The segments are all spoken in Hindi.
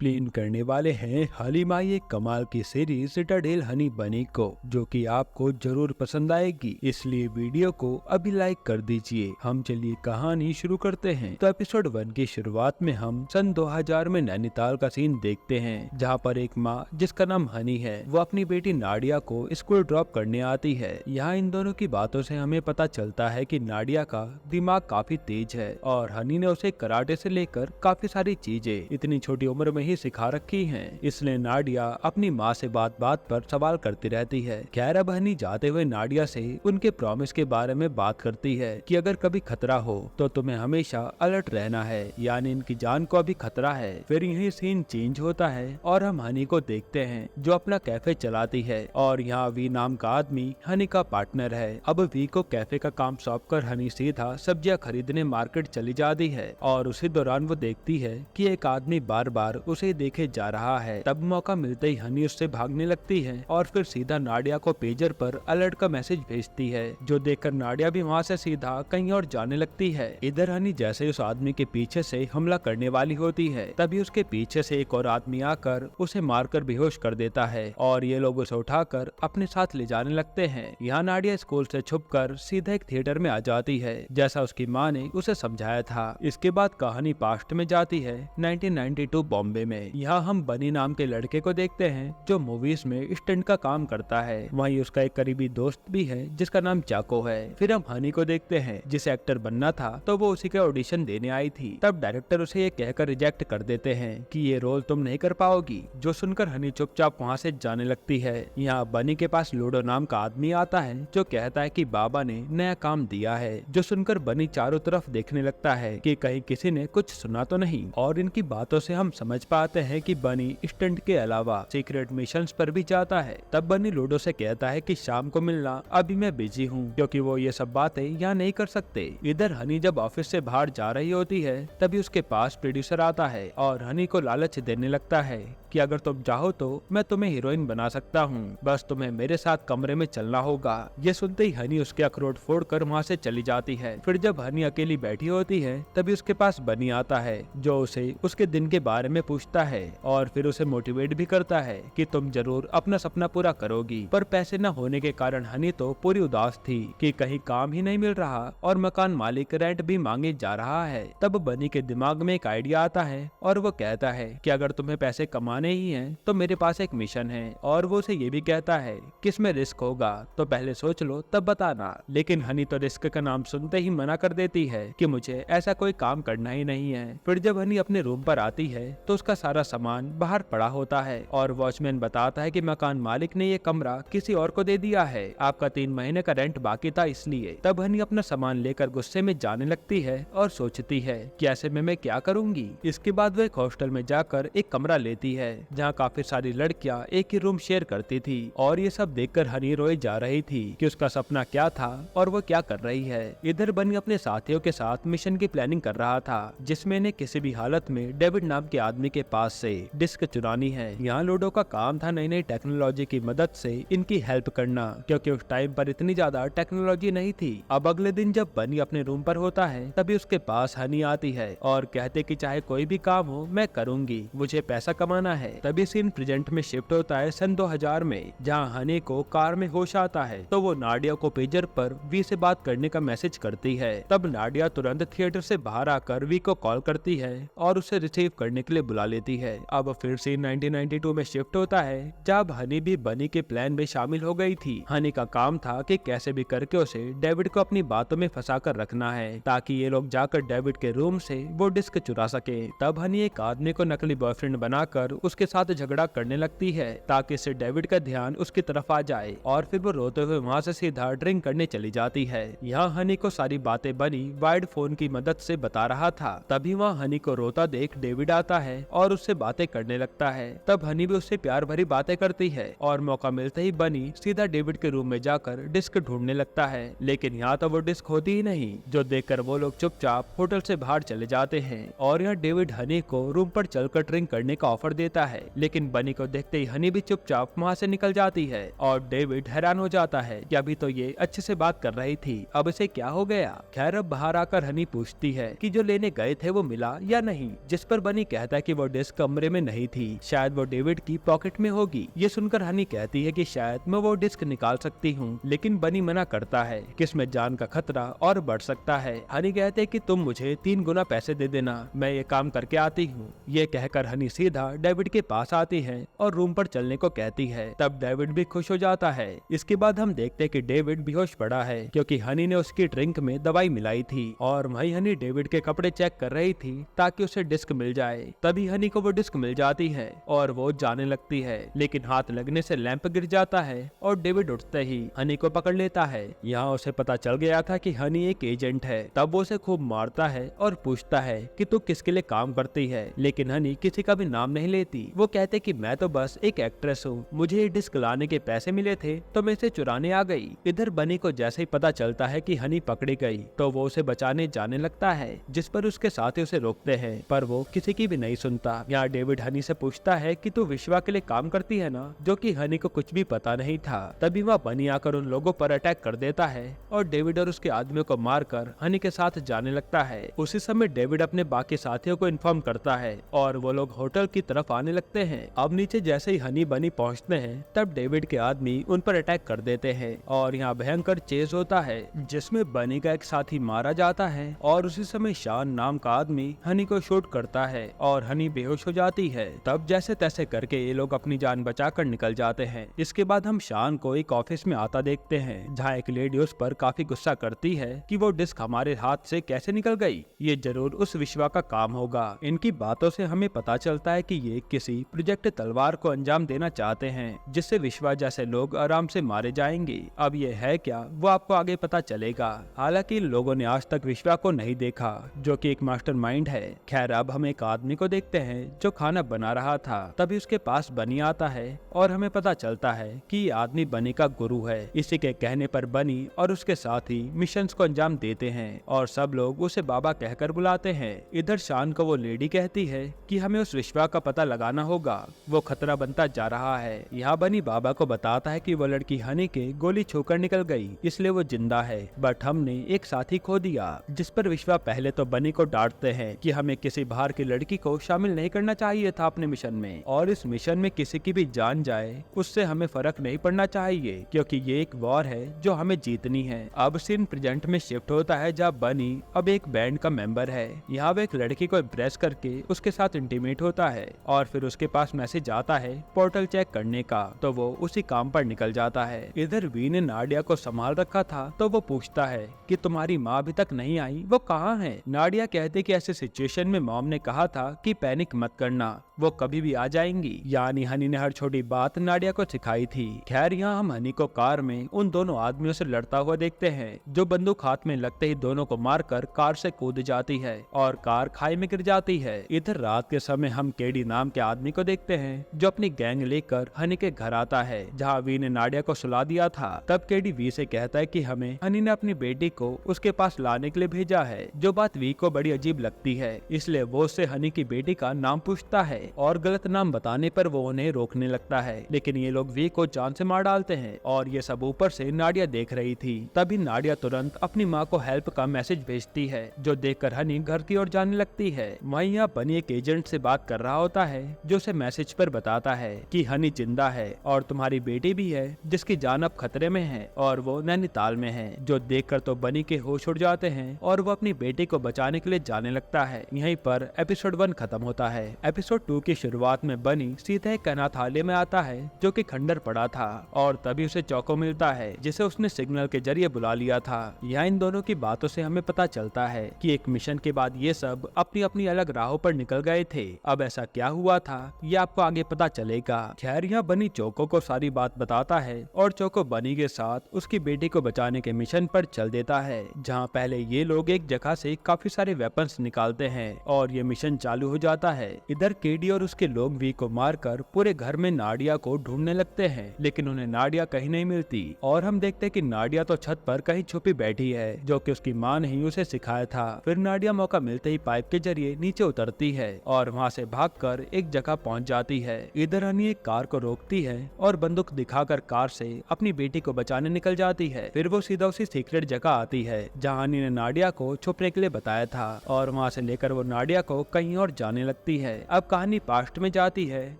प्लेन करने वाले हैं हालिमा ये कमाल की सीरीज सिटाडेल हनी बनी को, जो कि आपको जरूर पसंद आएगी। इसलिए वीडियो को अभी लाइक कर दीजिए। हम चलिए कहानी शुरू करते हैं। तो एपिसोड 1 की शुरुआत में हम सन 2000 में नैनीताल का सीन देखते हैं, जहां पर एक माँ जिसका नाम हनी है वो अपनी बेटी नाडिया को स्कूल ड्रॉप करने आती है। यहाँ इन दोनों की बातों से हमें पता चलता है कि नाडिया का दिमाग काफी तेज है और हनी ने उसे कराटे से लेकर काफी सारी चीजें इतनी छोटी उम्र में ही सिखा रखी हैं। इसलिए नाडिया अपनी माँ से बात बात पर सवाल करती रहती है। खैर अब हनी जाते हुए नाडिया से उनके प्रॉमिस के बारे में बात करती है कि अगर कभी खतरा हो तो तुम्हें हमेशा अलर्ट रहना है, यानी इनकी जान को अभी खतरा है। फिर यही सीन चेंज होता है और हम हनी को देखते हैं जो अपना कैफे चलाती है और यहाँ वी नाम का आदमी हनी का पार्टनर है। अब वी को कैफे का काम सौंप कर हनी सीधा सब्जियां खरीदने मार्केट चली जाती है और उसी दौरान वो देखती है कि एक आदमी बार बार उसे देखे जा रहा है। तब मौका मिलते ही हनी उससे भागने लगती है और फिर सीधा नाडिया को पेजर पर अलर्ट का मैसेज भेजती है, जो देखकर नाडिया भी वहाँ से सीधा कहीं और जाने लगती है। इधर हनी जैसे ही उस आदमी के पीछे से हमला करने वाली होती है, तभी उसके पीछे से एक और आदमी आकर उसे मारकर बेहोश कर देता है और ये लोग उसे उठाकर अपने साथ ले जाने लगते हैं। यहाँ नाडिया स्कूल से छुपकर सीधा एक थिएटर में आ जाती है, जैसा उसकी माँ ने उसे समझाया था। इसके बाद कहानी पास्ट में जाती है 1992 बॉम्बे में। यहाँ हम बनी नाम के लड़के को देखते हैं जो मूवीज में स्टंट का काम करता है। वहीं उसका एक करीबी दोस्त भी है जिसका नाम चाको है। फिर हम हनी को देखते हैं जिसे एक्टर बनना था, तो वो उसी के ऑडिशन देने आई थी। तब डायरेक्टर उसे ये कहकर रिजेक्ट कर देते हैं कि ये रोल तुम नहीं कर पाओगी, जो सुनकर हनी चुपचाप वहाँ से जाने लगती है। यहाँ बनी के पास लूडो नाम का आदमी आता है जो कहता है कि बाबा ने नया काम दिया है, जो सुनकर बनी चारों तरफ देखने लगता है कि कहीं किसी ने कुछ सुना तो नहीं। और इनकी बातों से हम समझ पाते हैं कि बनी स्टंट के अलावा सीक्रेट मिशंस पर भी जाता है। तब बनी लूडो से कहता है कि शाम को मिलना, अभी मैं बिजी हूँ, क्योंकि वो ये सब बातें यहाँ नहीं कर सकते। इधर हनी जब ऑफिस से बाहर जा रही होती है, तभी उसके पास प्रोड्यूसर आता है और हनी को लालच देने लगता है कि अगर तुम चाहो तो मैं तुम्हें हीरोइन बना सकता हूँ, बस तुम्हें मेरे साथ कमरे में चलना होगा। ये सुनते ही हनी उसके अखरोट फोड़कर वहाँ से चली जाती है। फिर जब हनी अकेली बैठी होती है, तभी उसके पास बनी आता है जो उसे उसके दिन के बारे में पूछता है और फिर उसे मोटिवेट भी करता है कि तुम जरूर अपना सपना पूरा करोगी। पर पैसे न होने के कारण हनी तो पूरी उदास थी कि कहीं काम ही नहीं मिल रहा और मकान मालिक रेंट भी मांगे जा रहा है। तब बनी के दिमाग में एक आइडिया आता है और वो कहता है कि अगर तुम्हें पैसे कमाने ही हैं तो मेरे पास एक मिशन है। और वो उसे ये भी कहता है कि इसमें रिस्क होगा, तो पहले सोच लो तब बताना। लेकिन हनी तो रिस्क का नाम सुनते ही मना कर देती है कि मुझे ऐसा कोई काम करना ही नहीं है। फिर जब हनी अपने रूम पर आती है तो उसका सारा सामान बाहर पड़ा होता है और वॉचमैन बताता है कि मकान मालिक ने ये कमरा किसी और को दे दिया है, आपका 3 महीने का रेंट बाकी था इसलिए। तब हनी अपना सामान लेकर गुस्से में जाने लगती है और सोचती है कि ऐसे में मैं क्या करूंगी। इसके बाद वो एक हॉस्टल में जाकर एक कमरा लेती है जहाँ काफी सारी लड़कियाँ एक ही रूम शेयर करती थी और ये सब देखकर हनी रोए जा रही थी कि उसका सपना क्या था और वो क्या कर रही है। इधर बनी अपने साथियों के साथ मिशन की प्लानिंग कर रहा था, जिसमें इन्हें किसी भी हालत में डेविड नाम के आदमी के पास से डिस्क चुरानी है। यहाँ लूडो का काम था नई नई टेक्नोलॉजी की मदद से इनकी हेल्प करना, क्योंकि उस टाइम पर इतनी ज्यादा टेक्नोलॉजी नहीं थी। अब अगले दिन जब बनी अपने रूम पर होता है, तभी उसके पास हनी आती है और कहते कि चाहे कोई भी काम हो मैं करूंगी, मुझे पैसा कमाना है। तभी सीन प्रेजेंट में शिफ्ट होता है सन 2000 में, जहाँ हनी को कार में होश आता है तो वो नाडिया को पेजर पर वी से बात करने का मैसेज करती है। तब नाडिया तुरंत थिएटर से बाहर आकर वी को कॉल करती है और उसे रिसीव करने के लिए बुला लेती है। अब फिर सीन 1992 में शिफ्ट होता है, जब हनी भी बनी के प्लान में शामिल हो गई थी। हनी का काम था कि कैसे भी करके उसे डेविड को अपनी बातों में फंसा कर रखना है, ताकि ये लोग जाकर डेविड के रूम से वो डिस्क चुरा सके। तब हनी एक आदमी को नकली बॉयफ्रेंड बनाकर उसके साथ झगड़ा करने लगती है, ताकि इससे डेविड का ध्यान उसकी तरफ आ जाए और फिर वो रोते हुए वहाँ से सीधा ड्रिंक करने चली जाती है। यहाँ हनी को सारी बातें बनी वाइड फोन की मदद से बता रहा था। तभी वहाँ हनी को रोता देख डेविड आता है और उससे बातें करने लगता है। तब हनी भी उससे प्यार भरी बातें करती है और मौका मिलते ही बनी सीधा डेविड के रूम में जाकर डिस्क ढूंढने लगता है। लेकिन यहाँ तो वो डिस्क होती ही नहीं, जो देखकर वो लोग चुपचाप होटल से बाहर चले जाते हैं। और यहाँ डेविड हनी को रूम पर चलकर ड्रिंक करने का ऑफर देता है, लेकिन बनी को देखते ही हनी भी चुपचाप वहाँ से निकल जाती है और डेविड हैरान हो जाता है कि अभी तो ये अच्छे से बात कर रही थी, अब इसे क्या हो गया। खैर अब बाहर आकर हनी पूछती है कि जो लेने गए थे वो मिला या नहीं, जिस पर बनी कहता है कि वो वो डिस्क कमरे में नहीं थी, शायद वो डेविड की पॉकेट में होगी। ये सुनकर हनी कहती है कि शायद मैं वो डिस्क निकाल सकती हूँ, लेकिन बनी मना करता है कि इसमें जान का खतरा और बढ़ सकता है। हनी कहते कि तुम मुझे 3 गुना पैसे दे देना, मैं ये काम करके आती हूँ। ये कहकर हनी सीधा डेविड के पास आती है और रूम पर चलने को कहती है। तब डेविड भी खुश हो जाता है। इसके बाद हम देखते हैं कि डेविड बेहोश पड़ा है क्योंकि हनी ने उसकी ड्रिंक में दवाई मिलाई थी और वही हनी डेविड के कपड़े चेक कर रही थी ताकि उसे डिस्क मिल जाए। तभी हनी को वो डिस्क मिल जाती है और वो जाने लगती है, लेकिन हाथ लगने से लैंप गिर जाता है और डेविड उठते ही हनी को पकड़ लेता है। यहाँ उसे पता चल गया था कि हनी एक एजेंट है। तब वो उसे खूब मारता है और पूछता है कि तू किसके लिए काम करती है, लेकिन हनी किसी का भी नाम नहीं लेती। वो कहते कि मैं तो बस एक एक्ट्रेस हूँ, मुझे ये डिस्क लाने के पैसे मिले थे तो मैं इसे चुराने आ गई। इधर बनी को जैसे ही पता चलता है कि हनी पकड़ी गई तो वो उसे बचाने जाने लगता है, जिस पर उसके साथी उसे रोकते हैं, पर वो किसी की भी नहीं सुनता। यहाँ डेविड हनी से पूछता है कि तू विश्वा के लिए काम करती है ना, जो कि हनी को कुछ भी पता नहीं था। तभी वह बनी आकर उन लोगों पर अटैक कर देता है और डेविड और उसके आदमियों को मारकर हनी के साथ जाने लगता है। उसी समय डेविड अपने बाकी साथियों को इन्फॉर्म करता है और वो लोग होटल की तरफ आने लगते हैं। अब नीचे जैसे ही हनी बनी पहुंचते हैं तब डेविड के आदमी उन पर अटैक कर देते हैं और यहाँ भयंकर चेज होता है जिसमें बनी का एक साथी मारा जाता है और उसी समय शान नाम का आदमी हनी को शूट करता है और हनी बेहोश हो जाती है। तब जैसे तैसे करके ये लोग अपनी जान बचाकर निकल जाते हैं। इसके बाद हम शान को एक ऑफिस में आता देखते हैं जहाँ एक लेडी उस पर काफी गुस्सा करती है कि वो डिस्क हमारे हाथ से कैसे निकल गई, ये जरूर उस विश्वा का काम होगा। इनकी बातों से हमें पता चलता है कि ये किसी प्रोजेक्ट तलवार को अंजाम देना चाहते हैं जिससे विश्वा जैसे लोग आराम से मारे जाएंगे। अब ये है क्या वो आपको आगे पता चलेगा। हालांकि लोगों ने आज तक विश्वा को नहीं देखा जो कि एक मास्टरमाइंड है। खैर अब हम एक आदमी को देखते हैं जो खाना बना रहा था। तभी उसके पास बनी आता है और हमें पता चलता है कि ये आदमी बनी का गुरु है। इसी के कहने पर बनी और उसके साथी मिशंस को अंजाम देते हैं और सब लोग उसे बाबा कहकर बुलाते हैं। इधर शान को वो लेडी कहती है कि हमें उस विश्वा का पता लगाना होगा, वो खतरा बनता जा रहा है। यहाँ बनी बाबा को बताता है कि वो लड़की हनी के गोली छोकर निकल गई, इसलिए वो जिंदा है, बट हमने एक साथी खो दिया। जिस पर विश्वा पहले तो बनी को डांटते हैं कि हमें किसी बाहर की लड़की को शामिल नहीं करना चाहिए था अपने मिशन में, और इस मिशन में किसी की भी जान जाए उससे हमें फर्क नहीं पड़ना चाहिए क्योंकि ये एक वॉर है जो हमें जीतनी है। अब सीन प्रेजेंट में शिफ्ट होता है जहाँ बनी अब एक बैंड का मेंबर है। यहाँ वो एक लड़की को इम्प्रेस करके उसके साथ इंटीमेट होता है और फिर उसके पास मैसेज आता है पोर्टल चेक करने का, तो वो उसी काम पर निकल जाता है। इधर वी ने नाडिया को संभाल रखा था तो वो पूछता है कि तुम्हारी माँ अभी तक नहीं आई, वो कहाँ है। नाडिया कहते कि ऐसे सिचुएशन में मॉम ने कहा था कि पैनिक मत करना, वो कभी भी आ जाएंगी। यानी हनी ने हर छोटी बात नाडिया को सिखाई थी। खैर यहाँ हम हनी को कार में उन दोनों आदमियों से लड़ता हुआ देखते हैं जो बंदूक हाथ में लगते ही दोनों को मारकर कार से कूद जाती है और कार खाई में गिर जाती है। इधर रात के समय हम केडी नाम के आदमी को देखते हैं जो अपनी गैंग लेकर हनी के घर आता है जहाँ वी ने नाडिया को सुला दिया था। तब केडी वी से कहता है कि हमें हनी ने अपनी बेटी को उसके पास लाने के लिए भेजा है, जो बात वी को बड़ी अजीब लगती है, इसलिए वो उससे हनी की बेटी का नाम पूछता है और गलत नाम बताने पर वो उन्हें रोकने लगता है, लेकिन ये लोग वी को जान से मार डालते हैं और ये सब ऊपर से नाडिया देख रही थी। तभी नाडिया तुरंत अपनी माँ को हेल्प का मैसेज भेजती है जो देखकर हनी घर की ओर जाने लगती है। वहीं यहाँ बनी एक एजेंट से बात कर रहा होता है जो उसे मैसेज पर बताता है कि हनी जिंदा है और तुम्हारी बेटी भी है जिसकी जान अब खतरे में है और वो नैनीताल में है। जो देखकर तो बनी के होश उड़ जाते हैं और वो अपनी बेटी को बचाने के लिए जाने लगता है। यहीं पर एपिसोड 1 खत्म होता है। एपिसोड 2 की शुरुआत में बनी सीधे एक अनाथालय में आता है जो कि खंडर पड़ा था और तभी उसे चौको मिलता है जिसे उसने सिग्नल के जरिए बुला लिया था। यहाँ इन दोनों की बातों से हमें पता चलता है कि एक मिशन के बाद ये सब अपनी अपनी अलग राहों पर निकल गए थे। अब ऐसा क्या हुआ था ये आपको आगे पता चलेगा। खैर यहाँ बनी चोको को सारी बात बताता है और चोको बनी के साथ उसकी बेटी को बचाने के मिशन पर चल देता है जहाँ पहले ये लोग एक जगह से काफी सारे वेपन्स निकालते हैं और ये मिशन चालू हो जाता है। इधर केडी और उसके लोग वी को मारकर पूरे घर में नाडिया को ढूंढने लगते हैं, लेकिन उन्हें नाडिया कहीं नहीं मिलती और हम देखते हैं कि नाडिया तो छत पर कहीं छुपी बैठी है जो कि उसकी माँ ने ही उसे सिखाया था। फिर नाडिया मौका मिलते ही पाइप के जरिए नीचे उतरती है और वहाँ से भागकर एक जगह पहुँच जाती है। इधर हनी एक कार को रोकती है और बंदूक दिखाकर कार से अपनी बेटी को बचाने निकल जाती है। फिर वो सीधा उसी सीक्रेट जगह आती है जहाँ हनी ने नाडिया को छुपने के लिए बताया था और वहाँ से लेकर वो नाडिया को कहीं और जाने लगती सकती है। अब कहानी पास्ट में जाती है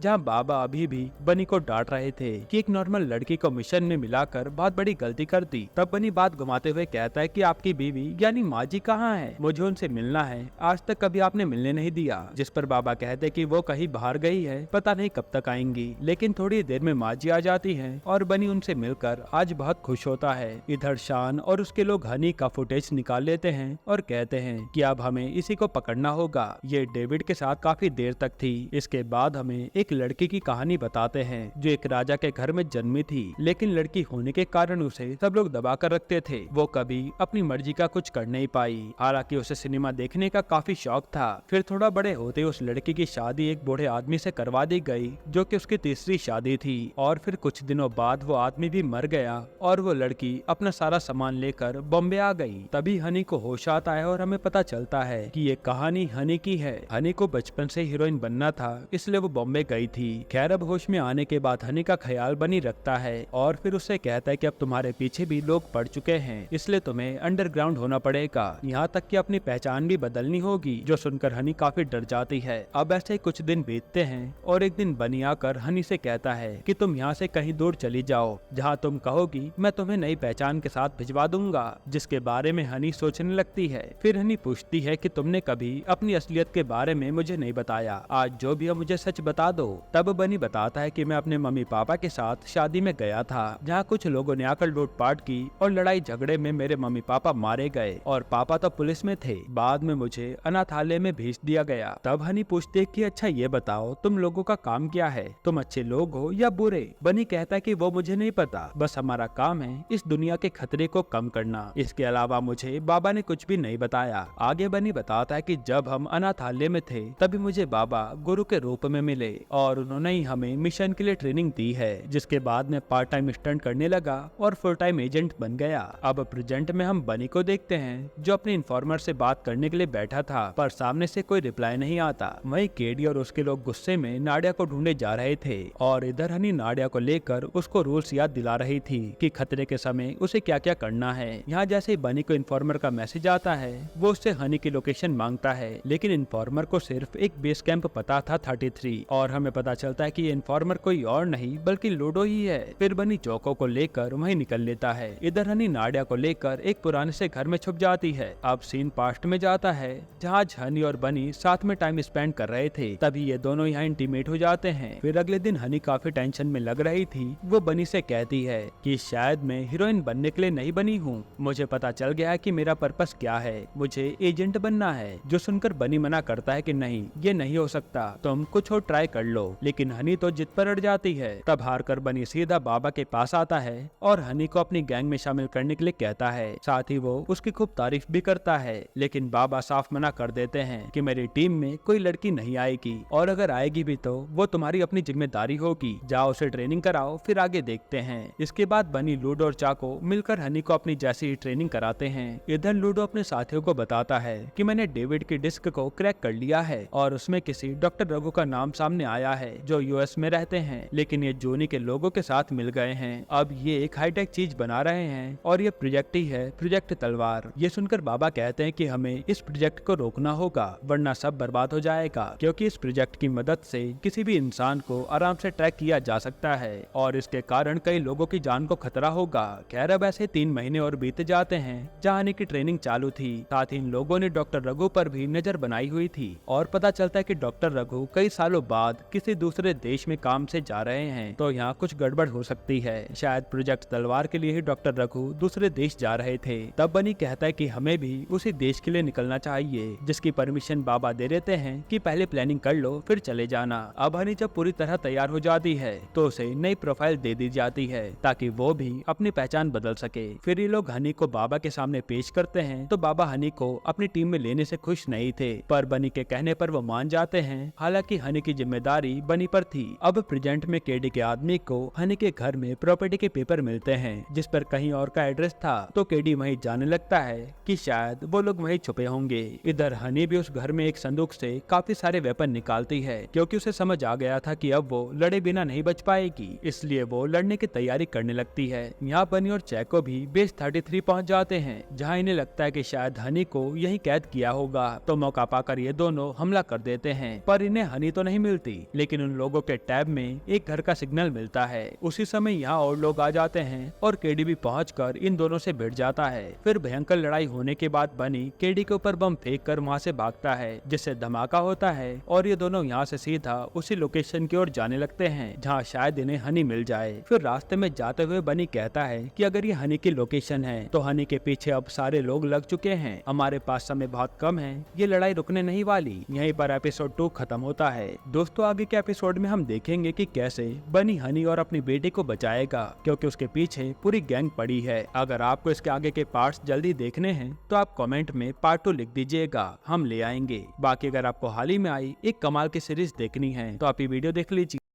जहाँ बाबा अभी भी बनी को डांट रहे थे कि एक नॉर्मल लड़की को मिशन में मिलाकर बहुत बड़ी गलती कर दी। तब बनी बात घुमाते हुए कहता है कि आपकी बीवी यानी माँ जी कहाँ है, मुझे उनसे मिलना है, आज तक कभी आपने मिलने नहीं दिया। जिस पर बाबा कहते कि वो कहीं बाहर गई है, पता नहीं कब तक आएंगी। लेकिन थोड़ी देर में माँ जी आ जाती है और बनी उनसे मिलकर आज बहुत खुश होता है। इधर शान और उसके लोग हनी का फुटेज निकाल लेते हैं और कहते हैं कि अब हमें इसी को पकड़ना होगा। ये डेविड के साथ काफी देर तक थी। इसके बाद हमें एक लड़की की कहानी बताते हैं जो एक राजा के घर में जन्मी थी, लेकिन लड़की होने के कारण उसे सब लोग दबा कर रखते थे। वो कभी अपनी मर्जी का कुछ कर नहीं पाई। हालांकि उसे सिनेमा देखने का काफी शौक था। फिर थोड़ा बड़े होते उस लड़की की शादी एक बूढ़े आदमी से करवा दी गई, जो कि उसकी तीसरी शादी थी। और फिर कुछ दिनों बाद वो आदमी भी मर गया और वो लड़की अपना सारा सामान लेकर बॉम्बे आ गई। तभी हनी को होश आता है और हमें पता चलता है कि ये कहानी हनी की है। हनी को बचपन से हीरोइन बनना था, इसलिए वो बॉम्बे गई थी। खैर अब होश में आने के बाद हनी का ख्याल बनी रखता है और फिर उससे कहता है कि अब तुम्हारे पीछे भी लोग पड़ चुके हैं, इसलिए तुम्हें अंडरग्राउंड होना पड़ेगा, यहाँ तक कि अपनी पहचान भी बदलनी होगी। जो सुनकर हनी काफी डर जाती है। अब ऐसे कुछ दिन बीतते हैं और एक दिन बनी आकर हनी से कहता है कि तुम यहाँ से कहीं दूर चली जाओ, जहाँ तुम कहोगी मैं तुम्हें नई पहचान के साथ भिजवा दूंगा। जिसके बारे में हनी सोचने लगती है। फिर हनी पूछती है कि तुमने कभी अपनी असलियत के बारे में मुझे नहीं बताया, आज जो भी है मुझे सच बता दो। तब बनी बताता है कि मैं अपने मम्मी पापा के साथ शादी में गया था, जहाँ कुछ लोगों ने आकर लूटपाट की और लड़ाई झगड़े में मेरे मम्मी पापा मारे गए और पापा तो पुलिस में थे। बाद में मुझे अनाथालय में भेज दिया गया। तब हनी पूछती है कि अच्छा ये बताओ तुम लोगों का काम क्या है, तुम अच्छे लोग हो या बुरे। बनी कहता है कि वो मुझे नहीं पता, बस हमारा काम है इस दुनिया के खतरे को कम करना। इसके अलावा मुझे बाबा ने कुछ भी नहीं बताया। आगे बनी बताता है कि जब हम अनाथालय में थे तभी मुझे बाबा गुरु के रूप में मिले और उन्होंने ही हमें मिशन के लिए ट्रेनिंग दी है। जिसके बाद मैं पार्ट टाइम स्टंट करने लगा और फुल टाइम एजेंट बन गया। अब प्रेजेंट में हम बनी को देखते हैं जो अपने इन्फॉर्मर से बात करने के लिए बैठा था, पर सामने से कोई रिप्लाई नहीं आता। वहीं केडी और उसके लोग गुस्से में नाडिया को ढूंढे जा रहे थे और इधर हनी नाडिया को लेकर उसको रूल्स याद दिला रही थी कि खतरे के समय उसे क्या क्या करना है। यहाँ जैसे ही बनी को इन्फॉर्मर का मैसेज आता है वो उससे हनी की लोकेशन मांगता है, लेकिन इन्फॉर्मर को सिर्फ एक बेस कैंप पता था 33 और हमें पता चलता है कि ये इन्फॉर्मर कोई और नहीं बल्कि लूडो ही है। फिर बनी चौको को लेकर वहीं निकल लेता है। इधर हनी नाडिया को लेकर एक पुराने से घर में छुप जाती है। अब सीन पास्ट में जाता है जहाँ हनी और बनी साथ में टाइम स्पेंड कर रहे थे। तभी ये दोनों यहाँ इंटीमेट हो जाते हैं। फिर अगले दिन हनी काफी टेंशन में लग रही थी। वो बनी से कहती है कि शायद मैं हीरोइन बनने के लिए नहीं बनी हूँ, मुझे पता चल गया है कि मेरा पर्पस क्या है, मुझे एजेंट बनना है। जो सुनकर बनी मना करता है कि नहीं ये नहीं हो सकता, तुम कुछ और ट्राई कर लो। लेकिन हनी तो जिद पर अड़ जाती है। तब हार कर बनी सीधा बाबा के पास आता है और हनी को अपनी गैंग में शामिल करने के लिए कहता है। साथ ही वो उसकी खूब तारीफ भी करता है, लेकिन बाबा साफ मना कर देते हैं कि मेरी टीम में कोई लड़की नहीं आएगी और अगर आएगी भी तो वो तुम्हारी अपनी जिम्मेदारी होगी, जाओ उसे ट्रेनिंग कराओ, फिर आगे देखते हैं। इसके बाद बनी लूडो और चाको मिलकर हनी को अपनी जैसी ही ट्रेनिंग कराते हैं। इधर लूडो अपने साथियों को बताता है कि मैंने डेविड की डिस्क को क्रैक कर लिया है और उसमें किसी डॉक्टर रघु का नाम सामने आया है जो यूएस में रहते हैं, लेकिन ये जोनी के लोगों के साथ मिल गए हैं। अब ये एक हाईटेक चीज बना रहे हैं और ये प्रोजेक्ट ही है, प्रोजेक्ट तलवार। ये सुनकर बाबा कहते हैं कि हमें इस प्रोजेक्ट को रोकना होगा वरना सब बर्बाद हो जाएगा, क्योंकि इस प्रोजेक्ट की मदद से किसी भी इंसान को आराम से ट्रैक किया जा सकता है और इसके कारण कई लोगों की जान को खतरा होगा। खैर अब ऐसे 3 महीने और बीत जाते हैं जहाँ हनी की ट्रेनिंग चालू थी। साथ ही इन लोगों ने डॉक्टर रघु पर भी नजर बनाई हुई थी और पता चलता है कि डॉक्टर रघु कई सालों बाद किसी दूसरे देश में काम से जा रहे हैं, तो यहाँ कुछ गड़बड़ हो सकती है। शायद प्रोजेक्ट तलवार के लिए ही डॉक्टर रघु दूसरे देश जा रहे थे। तब बनी कहता है कि हमें भी उसी देश के लिए निकलना चाहिए, जिसकी परमिशन बाबा दे देते हैं कि पहले प्लानिंग कर लो फिर चले जाना। अब हनी जब पूरी तरह तैयार हो जाती है तो उसे नई प्रोफाइल दे दी जाती है ताकि वो भी अपनी पहचान बदल सके। फिर ये लोग हनी को बाबा के सामने पेश करते हैं तो बाबा हनी को अपनी टीम में लेने से खुश नहीं थे, पर बनी के कहने पर वो मान जाते हैं। हालांकि हनी की जिम्मेदारी बनी पर थी। अब प्रेजेंट में केडी के आदमी को हनी के घर में प्रॉपर्टी के पेपर मिलते हैं जिस पर कहीं और का एड्रेस था, तो केडी वहीं जाने लगता है कि शायद वो लोग वहीं छुपे होंगे। इधर हनी भी उस घर में एक संदूक से काफी सारे वेपन निकालती है क्योंकि उसे समझ आ गया था कि अब वो लड़े बिना नहीं बच पाएगी, इसलिए वो लड़ने की तैयारी करने लगती है। यहाँ बनी और चैको भी बेस 33 पहुँच जाते हैं जहाँ इन्हें लगता है कि शायद हनी को यही कैद किया होगा, तो मौका पाकर ये दोनों हमला हमला कर देते हैं, पर इन्हें हनी तो नहीं मिलती। लेकिन उन लोगों के टैब में एक घर का सिग्नल मिलता है। उसी समय यहाँ और लोग आ जाते हैं और केडी भी पहुंचकर इन दोनों से भिड़ जाता है। फिर भयंकर लड़ाई होने के बाद बनी केडी के ऊपर बम फेंक कर वहाँ से भागता है, जिससे धमाका होता है और ये दोनों यहाँ से सीधा उसी लोकेशन की ओर जाने लगते हैं जहाँ शायद इन्हें हनी मिल जाए। फिर रास्ते में जाते हुए बनी कहता है कि अगर ये हनी की लोकेशन है तो हनी के पीछे अब सारे लोग लग चुके हैं, हमारे पास समय बहुत कम है, ये लड़ाई रुकने नहीं वाली। यहीं पर एपिसोड 2 खत्म होता है। दोस्तों आगे के एपिसोड में हम देखेंगे कि कैसे बनी हनी और अपनी बेटी को बचाएगा, क्योंकि उसके पीछे पूरी गैंग पड़ी है। अगर आपको इसके आगे के पार्ट्स जल्दी देखने हैं तो आप कमेंट में पार्ट 2 लिख दीजिएगा, हम ले आएंगे। बाकी अगर आपको हाल ही में आई एक कमाल की सीरीज देखनी है तो आप ये वीडियो देख लीजिए।